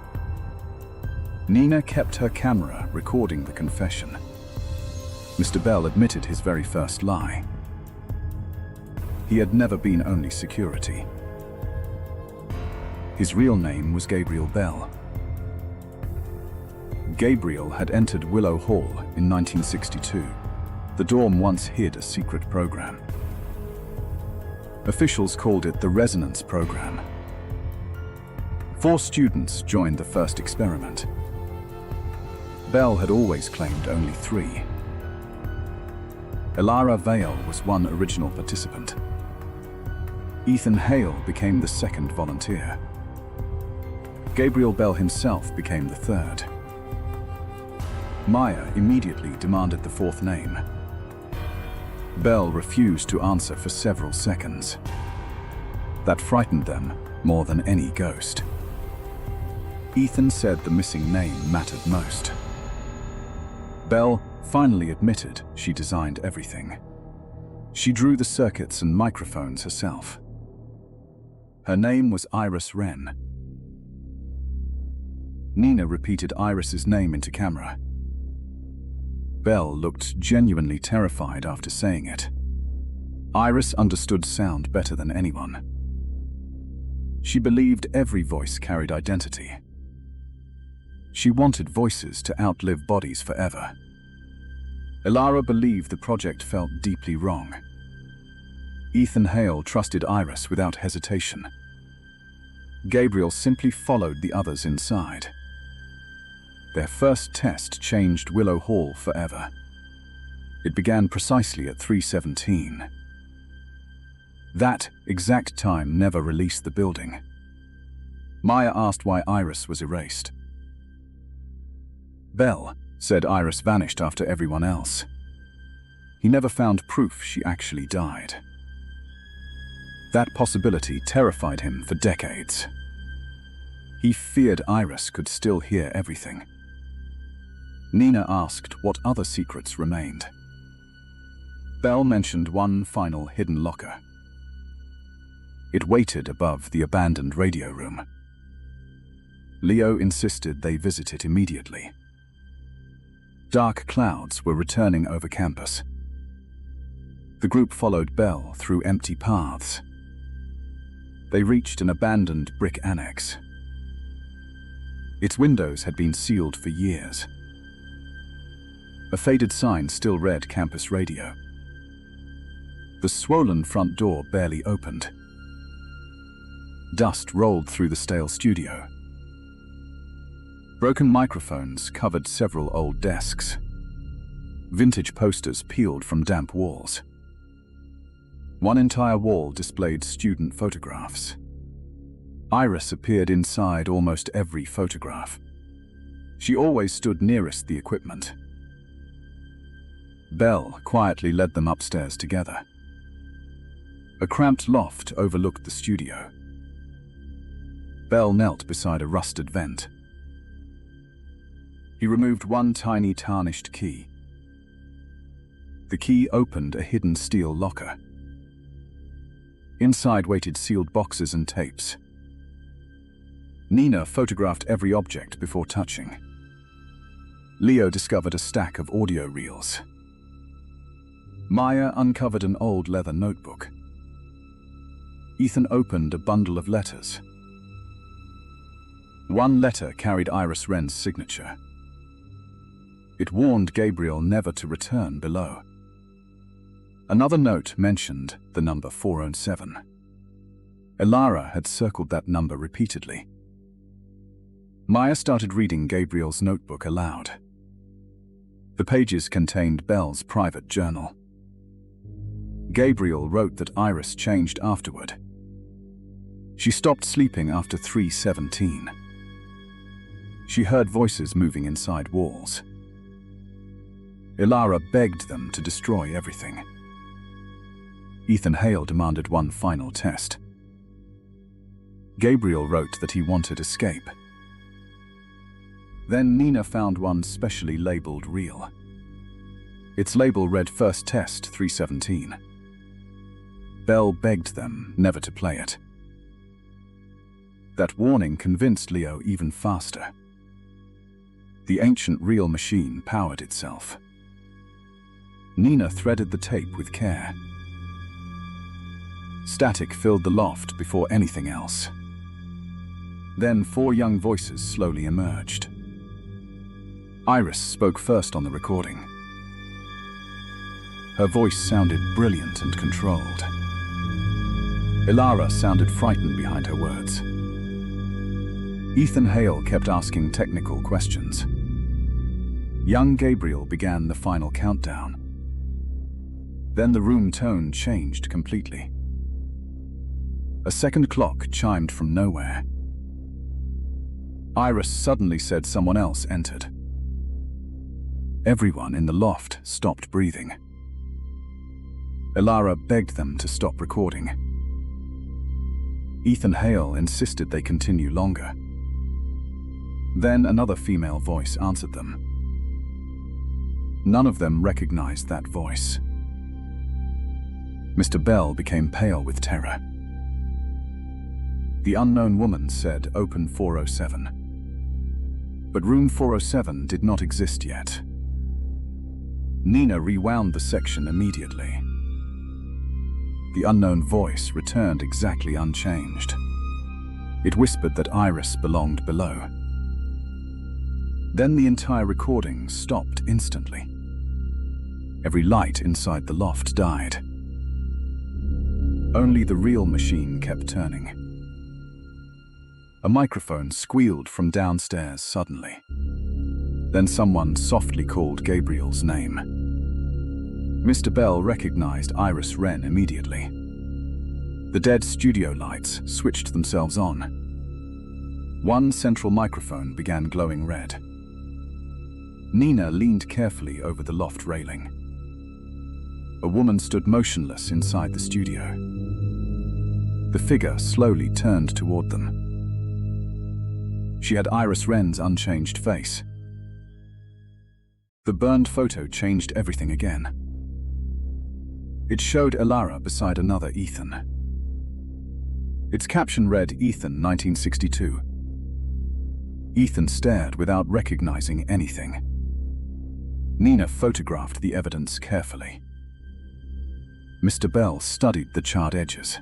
Nina kept her camera recording the confession. Mr. Bell admitted his very first lie. He had never been only security. His real name was Gabriel Bell. Gabriel had entered Willow Hall in 1962. The dorm once hid a secret program. Officials called it the Resonance Program. 4 students joined the first experiment. Bell had always claimed only 3. Elara Vale was one original participant. Ethan Hale became the second volunteer. Gabriel Bell himself became the 3rd. Maya immediately demanded the 4th name. Bell refused to answer for several seconds. That frightened them more than any ghost. Ethan said the missing name mattered most. Bell finally admitted she designed everything. She drew the circuits and microphones herself. Her name was Iris Wren. Nina repeated Iris's name into camera. Bell looked genuinely terrified after saying it. Iris understood sound better than anyone. She believed every voice carried identity. She wanted voices to outlive bodies forever. Elara believed the project felt deeply wrong. Ethan Hale trusted Iris without hesitation. Gabriel simply followed the others inside. Their first test changed Willow Hall forever. It began precisely at 3:17. That exact time never released the building. Maya asked why Iris was erased. Bell said Iris vanished after everyone else. He never found proof she actually died. That possibility terrified him for decades. He feared Iris could still hear everything. Nina asked what other secrets remained. Bell mentioned one final hidden locker. It waited above the abandoned radio room. Leo insisted they visit it immediately. Dark clouds were returning over campus. The group followed Bell through empty paths. They reached an abandoned brick annex. Its windows had been sealed for years. A faded sign still read Campus Radio. The swollen front door barely opened. Dust rolled through the stale studio. Broken microphones covered several old desks. Vintage posters peeled from damp walls. One entire wall displayed student photographs. Iris appeared inside almost every photograph. She always stood nearest the equipment. Bell quietly led them upstairs together. A cramped loft overlooked the studio. Bell knelt beside a rusted vent. He removed one tiny tarnished key. The key opened a hidden steel locker. Inside waited sealed boxes and tapes. Nina photographed every object before touching. Leo discovered a stack of audio reels. Maya uncovered an old leather notebook. Ethan opened a bundle of letters. One letter carried Iris Wren's signature. It warned Gabriel never to return below. Another note mentioned the number 407. Elara had circled that number repeatedly. Maya started reading Gabriel's notebook aloud. The pages contained Bell's private journal. Gabriel wrote that Iris changed afterward. She stopped sleeping after 3:17. She heard voices moving inside walls. Elara begged them to destroy everything. Ethan Hale demanded one final test. Gabriel wrote that he wanted escape. Then Nina found one specially labeled reel. Its label read First Test 317. Bell begged them never to play it. That warning convinced Leo even faster. The ancient reel machine powered itself. Nina threaded the tape with care. Static filled the loft before anything else. Then 4 young voices slowly emerged. Iris spoke first on the recording. Her voice sounded brilliant and controlled. Elara sounded frightened behind her words. Ethan Hale kept asking technical questions. Young Gabriel began the final countdown. Then the room tone changed completely. A second clock chimed from nowhere. Iris suddenly said someone else entered. Everyone in the loft stopped breathing. Elara begged them to stop recording. Ethan Hale insisted they continue longer. Then another female voice answered them. None of them recognized that voice. Mr. Bell became pale with terror. The unknown woman said open 407. But room 407 did not exist yet. Nina rewound the section immediately. The unknown voice returned exactly unchanged. It whispered that Iris belonged below. Then the entire recording stopped instantly. Every light inside the loft died. Only the reel machine kept turning. A microphone squealed from downstairs suddenly. Then someone softly called Gabriel's name. Mr. Bell recognized Iris Wren immediately. The dead studio lights switched themselves on. One central microphone began glowing red. Nina leaned carefully over the loft railing. A woman stood motionless inside the studio. The figure slowly turned toward them. She had Iris Wren's unchanged face. The burned photo changed everything again. It showed Elara beside another Ethan. Its caption read, Ethan, 1962. Ethan stared without recognizing anything. Nina photographed the evidence carefully. Mr. Bell studied the charred edges.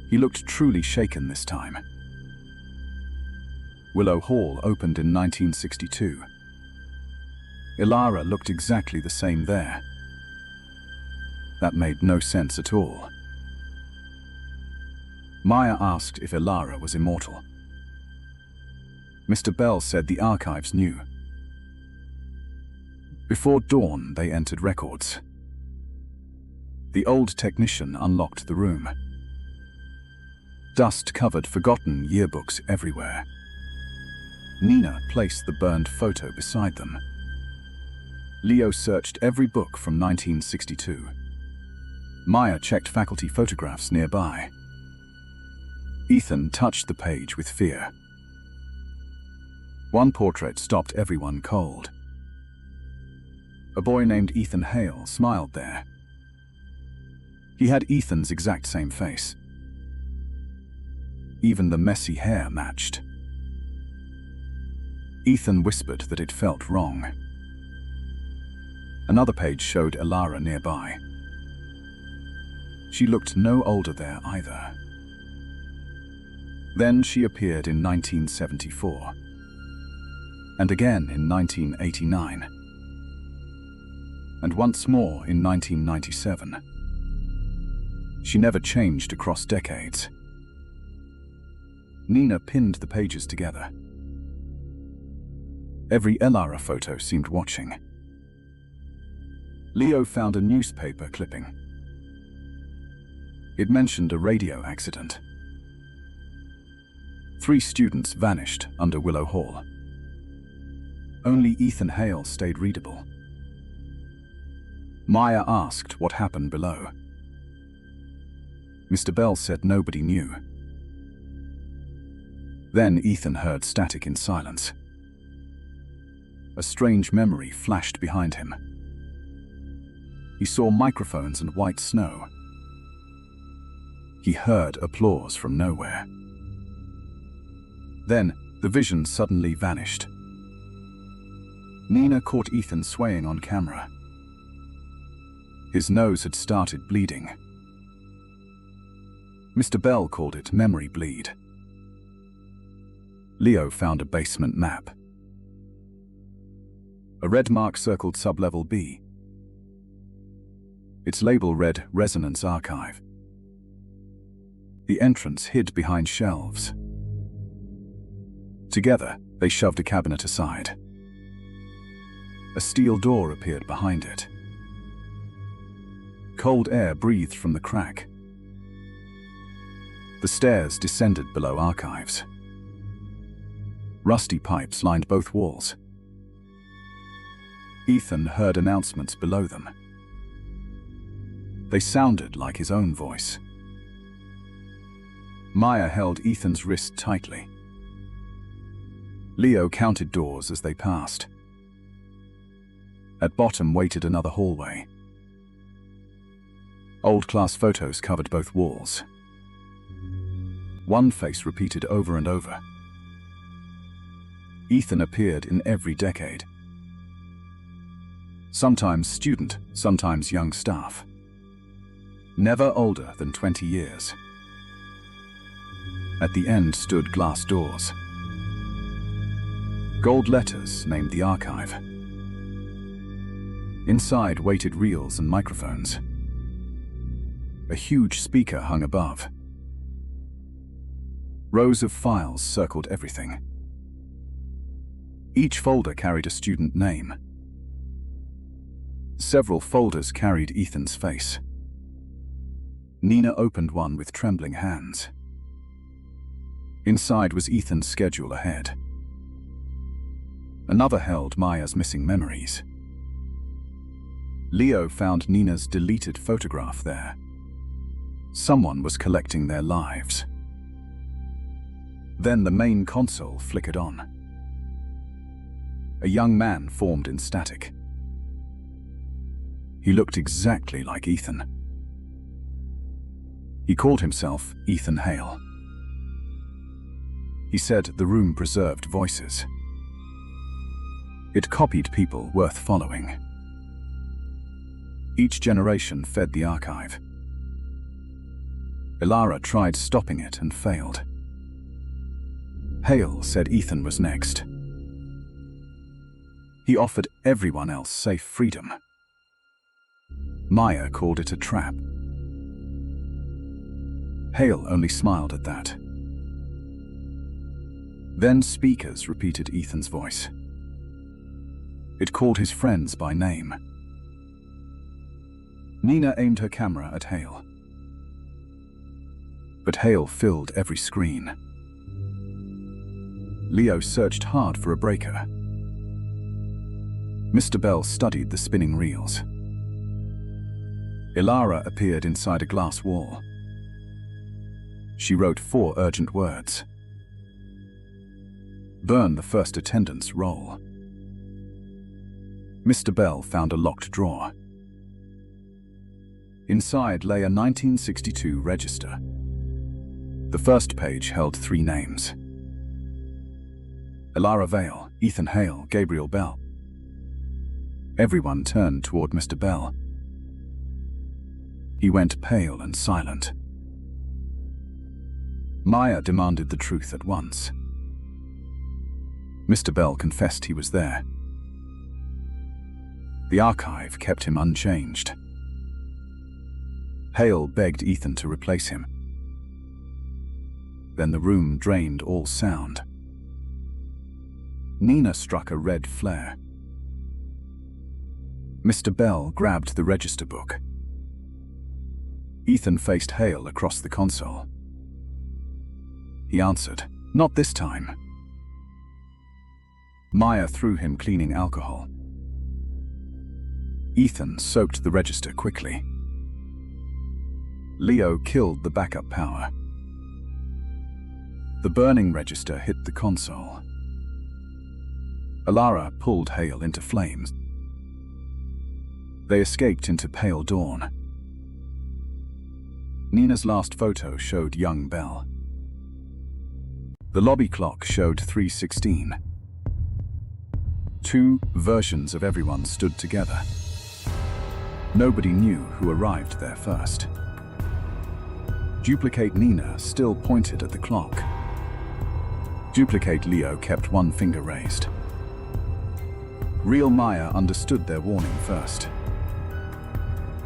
He looked truly shaken this time. Willow Hall opened in 1962. Ilara looked exactly the same there. That made no sense at all. Maya asked if Ilara was immortal. Mr. Bell said the archives knew. Before dawn, they entered records. The old technician unlocked the room. Dust covered forgotten yearbooks everywhere. Nina placed the burned photo beside them. Leo searched every book from 1962. Maya checked faculty photographs nearby. Ethan touched the page with fear. One portrait stopped everyone cold. A boy named Ethan Hale smiled there. He had Ethan's exact same face. Even the messy hair matched. Ethan whispered that it felt wrong. Another page showed Ilara nearby. She looked no older there either. Then she appeared in 1974. And again in 1989. And once more in 1997. She never changed across decades. Nina pinned the pages together. Every Ilara photo seemed watching. Leo found a newspaper clipping. It mentioned a radio accident. 3 students vanished under Willow Hall. Only Ethan Hale stayed readable. Maya asked what happened below. Mr. Bell said nobody knew. Then Ethan heard static in silence. A strange memory flashed behind him. He saw microphones and white snow. He heard applause from nowhere. Then the vision suddenly vanished. Nina caught Ethan swaying on camera. His nose had started bleeding. Mr. Bell called it memory bleed. Leo found a basement map. A red mark circled sublevel B. Its label read Resonance Archive. The entrance hid behind shelves. Together, they shoved a cabinet aside. A steel door appeared behind it. Cold air breathed from the crack. The stairs descended below archives. Rusty pipes lined both walls. Ethan heard announcements below them. They sounded like his own voice. Maya held Ethan's wrist tightly. Leo counted doors as they passed. At bottom waited another hallway. Old-class photos covered both walls. One face repeated over and over. Ethan appeared in every decade. Sometimes student, sometimes young staff. Never older than 20 years. At the end stood glass doors. Gold letters named the archive. Inside waited reels and microphones. A huge speaker hung above. Rows of files circled everything. Each folder carried a student name. Several folders carried Ethan's face. Nina opened one with trembling hands. Inside was Ethan's schedule ahead. Another held Maya's missing memories. Leo found Nina's deleted photograph there. Someone was collecting their lives. Then the main console flickered on. A young man formed in static. He looked exactly like Ethan. He called himself Ethan Hale. He said the room preserved voices. It copied people worth following. Each generation fed the archive. Ilara tried stopping it and failed. Hale said Ethan was next. He offered everyone else safe freedom. Maya called it a trap. Hale only smiled at that. Then speakers repeated Ethan's voice. It called his friends by name. Nina aimed her camera at Hale. But Hale filled every screen. Leo searched hard for a breaker. Mr. Bell studied the spinning reels. Ilara appeared inside a glass wall. She wrote 4 urgent words. Burn the first attendance roll. Mr. Bell found a locked drawer. Inside lay a 1962 register. The first page held 3 names. Ilara Vale, Ethan Hale, Gabriel Bell. Everyone turned toward Mr. Bell. He went pale and silent. Maya demanded the truth at once. Mr. Bell confessed he was there. The archive kept him unchanged. Hale begged Ethan to replace him. Then the room drained all sound. Nina struck a red flare. Mr. Bell grabbed the register book. Ethan faced Hale across the console. He answered, "Not this time." Maya threw him cleaning alcohol. Ethan soaked the register quickly. Leo killed the backup power. The burning register hit the console. Ilara pulled Hale into flames. They escaped into pale dawn. Nina's last photo showed young Bell. The lobby clock showed 3:16. 2 versions of everyone stood together. Nobody knew who arrived there first. Duplicate Nina still pointed at the clock. Duplicate Leo kept one finger raised. Real Maya understood their warning first.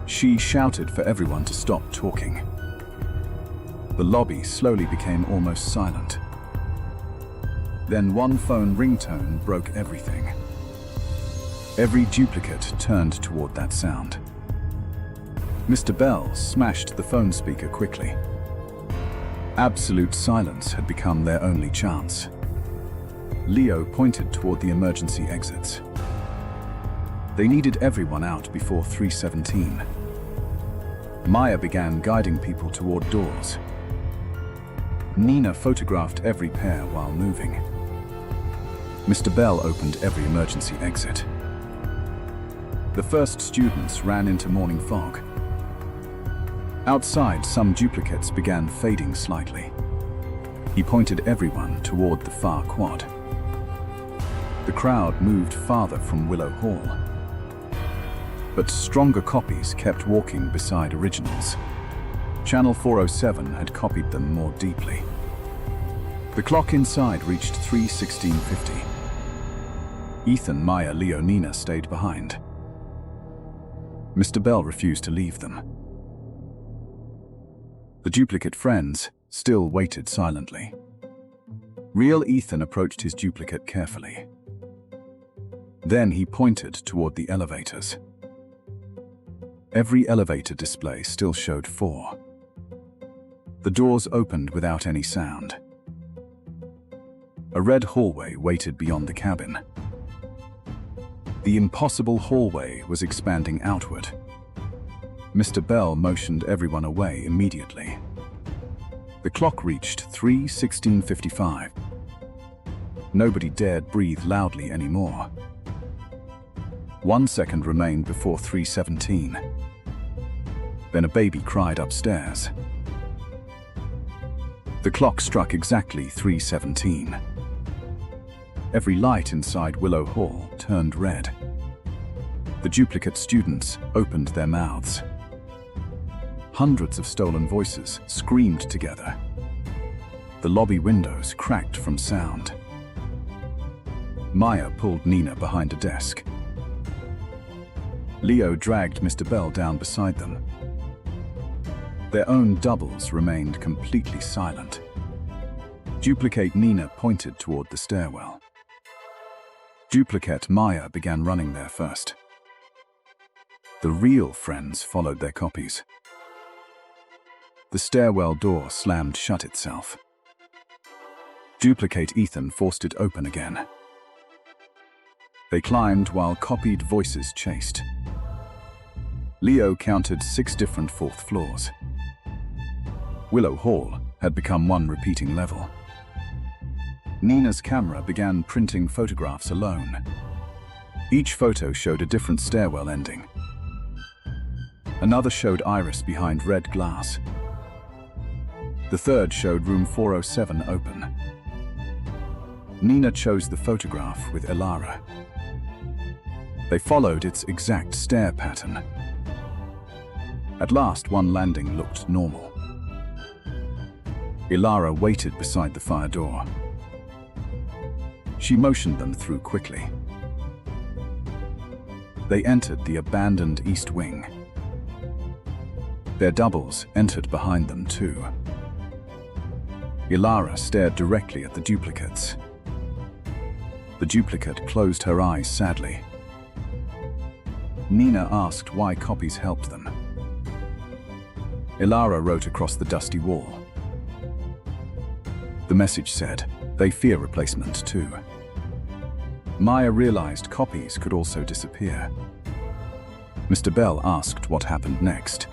She shouted for everyone to stop talking. The lobby slowly became almost silent. Then one phone ringtone broke everything. Every duplicate turned toward that sound. Mr. Bell smashed the phone speaker quickly. Absolute silence had become their only chance. Leo pointed toward the emergency exits. They needed everyone out before 3:17. Maya began guiding people toward doors. Nina photographed every pair while moving. Mr. Bell opened every emergency exit. The first students ran into morning fog. Outside, some duplicates began fading slightly. He pointed everyone toward the far quad. The crowd moved farther from Willow Hall. But stronger copies kept walking beside originals. Channel 407 had copied them more deeply. The clock inside reached 3:16:50. Ethan, Maya, Leo, Nina stayed behind. Mr. Bell refused to leave them. The duplicate friends still waited silently. Real Ethan approached his duplicate carefully. Then he pointed toward the elevators. Every elevator display still showed 4. The doors opened without any sound. A red hallway waited beyond the cabin. The impossible hallway was expanding outward. Mr. Bell motioned everyone away immediately. The clock reached 3:16:55. Nobody dared breathe loudly anymore. 1 second remained before 3:17. Then a baby cried upstairs. The clock struck exactly 3:17. Every light inside Willow Hall turned red. The duplicate students opened their mouths. Hundreds of stolen voices screamed together. The lobby windows cracked from sound. Maya pulled Nina behind a desk. Leo dragged Mr. Bell down beside them. Their own doubles remained completely silent. Duplicate Nina pointed toward the stairwell. Duplicate Maya began running there first. The real friends followed their copies. The stairwell door slammed shut itself. Duplicate Ethan forced it open again. They climbed while copied voices chased. Leo counted 6 different 4th floors. Willow Hall had become one repeating level. Nina's camera began printing photographs alone. Each photo showed a different stairwell ending. Another showed Iris behind red glass. The third showed room 407 open. Nina chose the photograph with Ilara. They followed its exact stair pattern. At last, one landing looked normal. Ilara waited beside the fire door. She motioned them through quickly. They entered the abandoned East Wing. Their doubles entered behind them too. Ilara stared directly at the duplicates. The duplicate closed her eyes sadly. Nina asked why copies helped them. Ilara wrote across the dusty wall. The message said, "They fear replacement too." Maya realized copies could also disappear. Mr. Bell asked what happened next.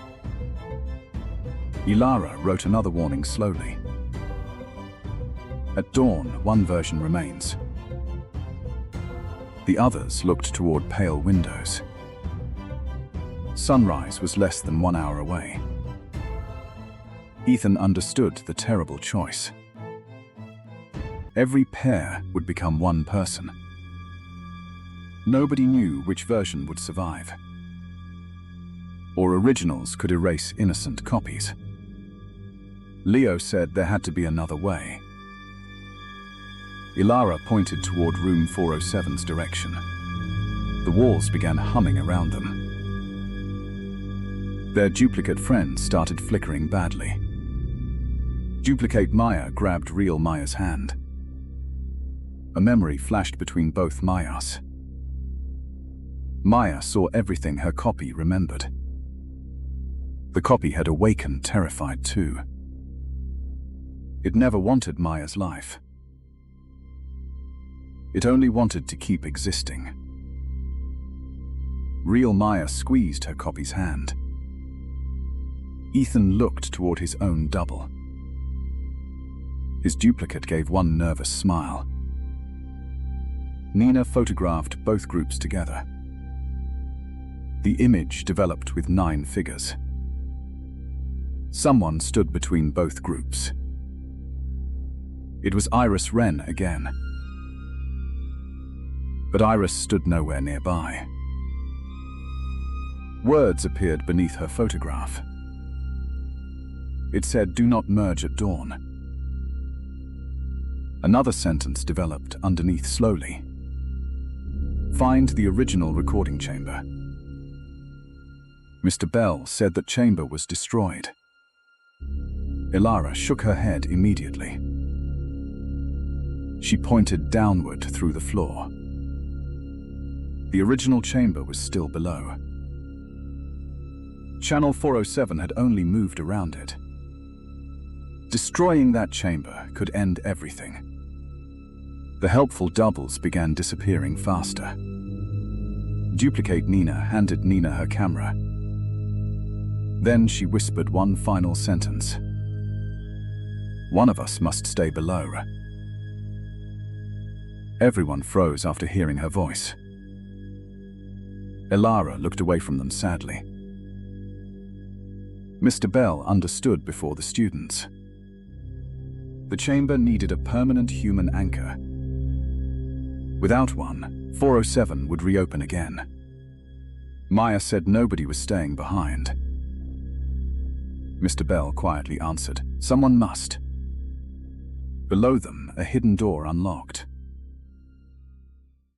Ilara wrote another warning slowly. At dawn, one version remains. The others looked toward pale windows. Sunrise was less than 1 hour away. Ethan understood the terrible choice. Every pair would become one person. Nobody knew which version would survive. Or originals could erase innocent copies. Leo said there had to be another way. Ilara pointed toward room 407's direction. The walls began humming around them. Their duplicate friends started flickering badly. Duplicate Maya grabbed real Maya's hand. A memory flashed between both Mayas. Maya saw everything her copy remembered. The copy had awakened terrified too. It never wanted Maya's life. It only wanted to keep existing. Real Maya squeezed her copy's hand. Ethan looked toward his own double. His duplicate gave one nervous smile. Nina photographed both groups together. The image developed with 9 figures. Someone stood between both groups. It was Iris Wren again. But Iris stood nowhere nearby. Words appeared beneath her photograph. It said, "Do not merge at dawn." Another sentence developed underneath slowly. "Find the original recording chamber." Mr. Bell said that chamber was destroyed. Ilara shook her head immediately. She pointed downward through the floor. The original chamber was still below. Channel 407 had only moved around it. Destroying that chamber could end everything. The helpful doubles began disappearing faster. Duplicate Nina handed Nina her camera. Then she whispered one final sentence. "One of us must stay below." Everyone froze after hearing her voice. Ilara looked away from them sadly. Mr. Bell understood before the students. The chamber needed a permanent human anchor. Without one, 407 would reopen again. Maya said nobody was staying behind. Mr. Bell quietly answered, "Someone must." Below them, a hidden door unlocked.